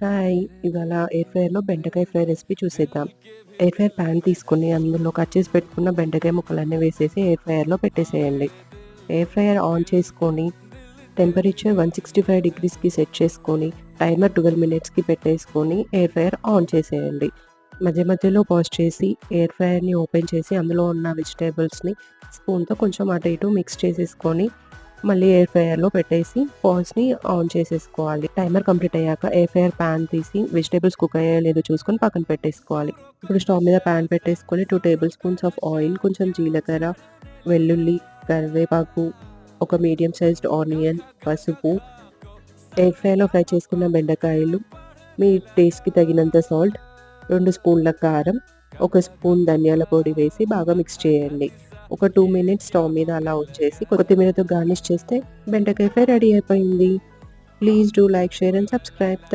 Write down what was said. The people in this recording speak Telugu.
హాయ్! ఇవాళ ఎయిర్ ఫ్రైయర్‌లో బెండకాయ ఫ్రై రెసిపీ చూసేద్దాం. ఎయిర్ ఫ్రైయర్ పాన్ తీసుకొని అందులో కట్ చేసి పెట్టుకున్న బెండకాయ ముక్కలన్నీ వేసేసి ఎయిర్ ఫ్రైయర్‌లో పెట్టేసేయండి. ఎయిర్ ఫ్రైయర్ ఆన్ చేసుకొని టెంపరేచర్ 165 డిగ్రీస్‌కి సెట్ చేసుకొని టైమర్ 12 మినిట్స్‌కి పెట్టేసుకొని ఎయిర్ ఫ్రైయర్ ఆన్ చేసేయండి. మధ్య మధ్యలో పాజ్ చేసి ఎయిర్ ఫ్రైయర్‌ని ఓపెన్ చేసి అందులో ఉన్న వెజిటబుల్స్‌ని స్పూన్‌తో కొంచెం అటు ఇటు మిక్స్ చేసేసుకొని మళ్ళీ ఎయిర్ ఫ్రైయర్‌లో పెట్టేసి పాజ్‌ని ఆన్ చేసేసుకోవాలి. టైమర్ కంప్లీట్ అయ్యాక ఎయిర్ ఫ్రైయర్ పాన్ తీసి వెజిటబుల్స్ కుక్ అయ్యాయో లేదో చూసుకొని పక్కన పెట్టేసుకోవాలి. ఇప్పుడు స్టవ్ మీద పాన్ పెట్టేసుకొని 2 టేబుల్ స్పూన్స్ ఆఫ్ ఆయిల్, కొంచెం జీలకర్ర, వెల్లుల్లి, కరివేపాకు, ఒక మీడియం సైజ్డ్ ఆనియన్, పసుపు, ఎయిర్ ఫ్రైయర్‌లో ఫ్రై చేసుకున్న బెండకాయలు, మీ టేస్ట్‌కి తగినంత సాల్ట్, 2 స్పూన్ల కారం, 1 స్పూన్ ధనియాల పొడి వేసి బాగా మిక్స్ చేయండి. ఒక 2 మినిట్స్ స్టవ్ మీద అలా ఉంచేసి కొత్తిమీరతో గార్నిష్ చేస్తే బెండకాయ ఫ్రై రెడీ అయిపోయింది. Please do like, share and subscribe.